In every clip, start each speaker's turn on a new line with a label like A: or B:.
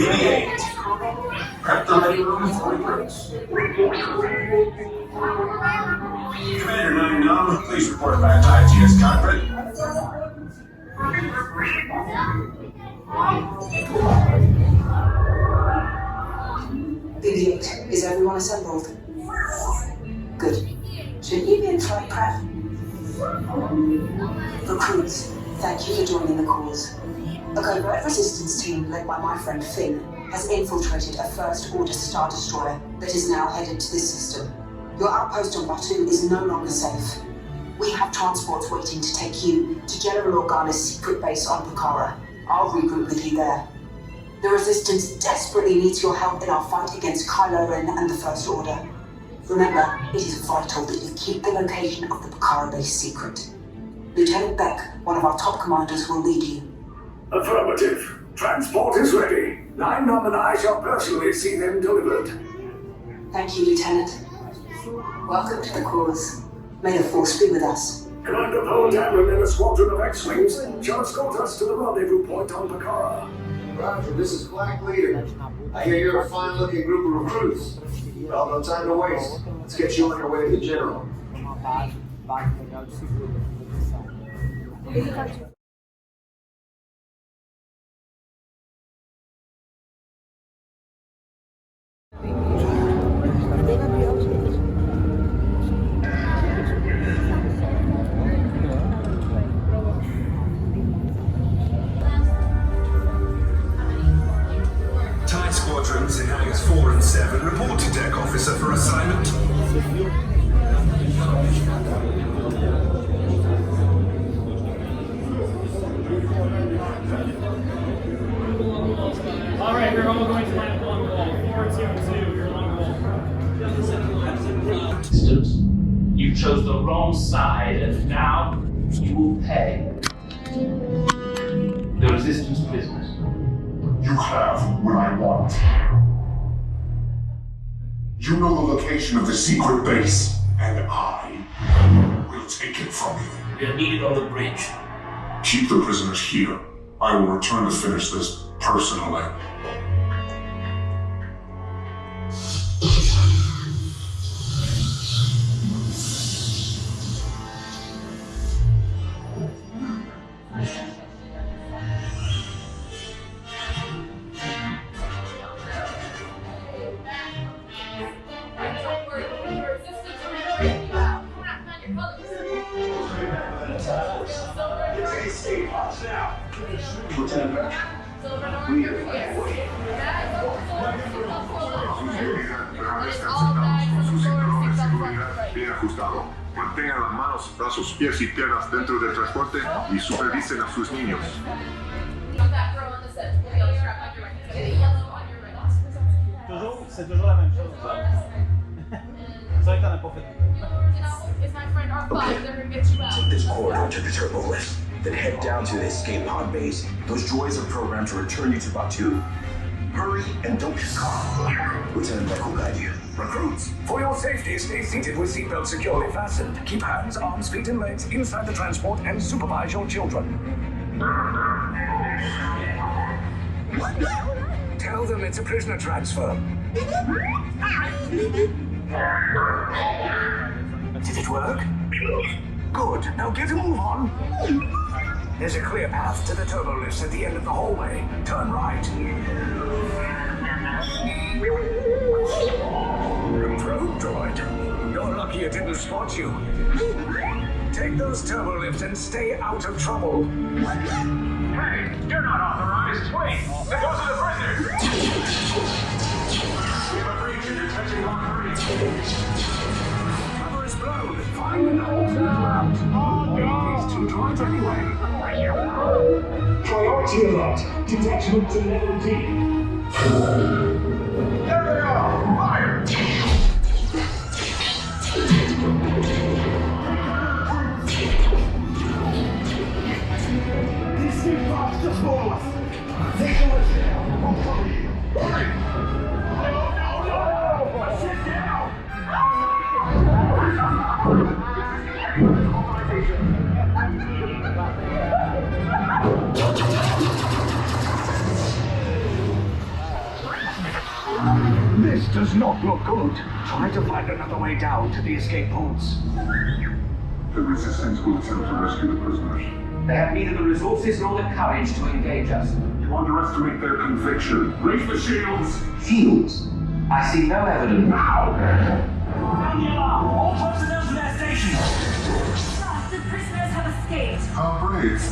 A: BB-8. Prep the ready room for recruits. Commander 9 please report back to ITS cockpit.
B: BB-8, is everyone assembled? Good. Should you be in flight prep? Recruits, thank you for joining the cause. A covert resistance team led by my friend Finn has infiltrated a First Order Star Destroyer that is now headed to this system. Your outpost on Batu is no longer safe. We have transports waiting to take you to General Organa's secret base on Pucara. I'll regroup with you there. The Resistance desperately needs your help in our fight against Kylo Ren and the First Order. Remember, it is vital that you keep the location of the Pucara base secret. Lieutenant Beck, one of our top commanders, will lead you.
C: Affirmative. Transport is ready. 9 and I shall personally see them delivered.
B: Thank you, Lieutenant. Welcome to the cause. May the Force be with us.
C: Commander Poe Dameron and a squadron of X-Wings shall escort us to the rendezvous point on Pucara.
D: Roger, this is Black Leader. I hear you're a fine-looking group of recruits. Well, no time to waste. Let's get you on your way to the General.
A: TIE squadrons in hangars 4 and 7 report to deck officer for assignment.
E: All right, we're all going to land along the wall. 4-2-2, you're along the wall.
F: Systems. You chose the wrong side, and now you will pay. The Resistance prisoners.
G: You have what I want. You know the location of the secret base, and I will take it from you.
F: We are needed on the bridge.
G: Keep the prisoners here. I will return to finish this personally.
H: Bien ajustado. Mantengan las manos, brazos, pies y piernas dentro del transporte y supervisen a sus niños.
E: C'est toujours la même chose. C'est vrai que t'en as pas fait.
I: Take this corridor to the turbo lift, then head down to the escape pod base. Those droids are programmed to return you to Batu. Hurry and don't get caught. Lieutenant Beck will guide you.
C: Recruits, for your safety, stay seated with seatbelts securely fastened. Keep hands, arms, feet, and legs inside the transport and supervise your children. Tell them it's a prisoner transfer. Did it work? Good. Now get a move on. There's a clear path to the turbo lifts at the end of the hallway. Turn right. Probe droid. You're lucky it didn't spot you. Take those turbo lifts and stay out of trouble.
H: Hey, you're not authorized. Wait, those are the prisoners. We have a breach in detection on 3.
C: Cover is blown. Find an old route. These 2 droids anyway.
J: Priority alert. Detachment to level D.
H: There they are. Fire!
J: This is fast to force. Take a left now. I'll cover you.
H: Hurry! No! Sit down!
C: This does not look good. Try to find another way down to the escape pods.
G: The resistance will attempt to rescue the prisoners.
F: They have neither the resources nor the courage to engage us.
G: You underestimate their conviction. Raise the shields!
F: Shields? I see no evidence.
J: Sound the alarm! All personnel to their stations!
K: The prisoners have escaped.
G: How brave,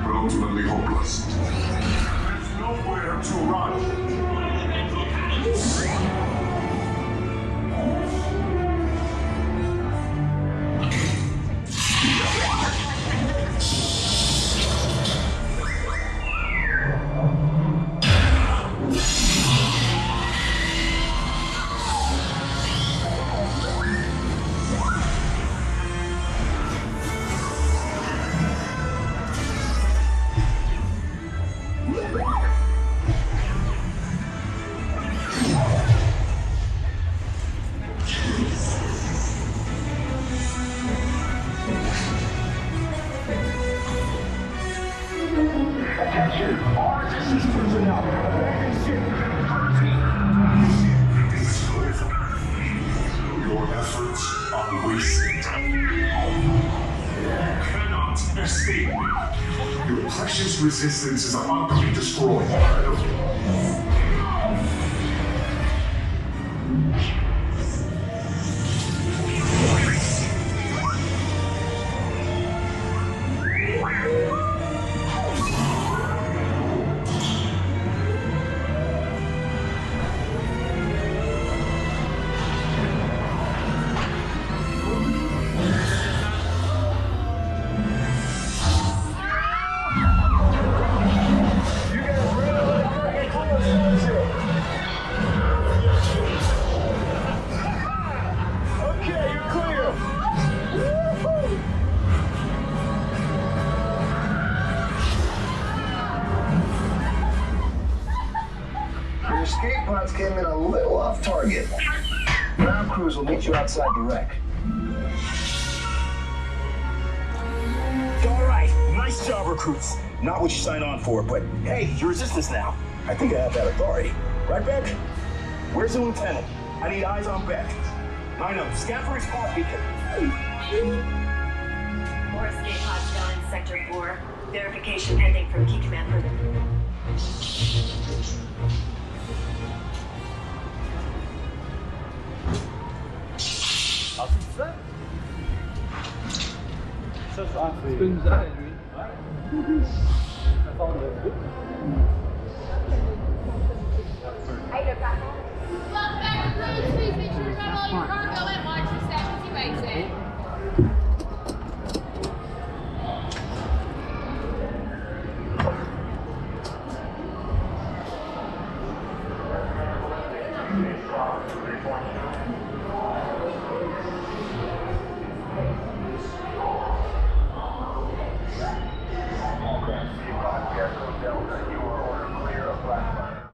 G: but ultimately hopeless. There's nowhere to run.
J: Attention, all resistance personnel. Abandon ship.
G: Your efforts are wasted. You cannot escape me. Your precious resistance is about to be destroyed.
D: Your escape pods came in a little off target. Ground crews will meet you outside the wreck.
I: All right, nice job, recruits. Not what you signed on for, but hey, you're resistance now. I think I have that authority. Right, Beck? Where's the lieutenant? I need eyes on Beck. 9-0, scan for his pod beacon.
K: More escape pods down in Sector 4. Verification pending from Key Command Prison.
E: Ça peut nous arrêter, lui. Ouais. Ça part de là.
L: Welcome back to cruise. Please make sure to grab all your cargo and watch your step as you exit.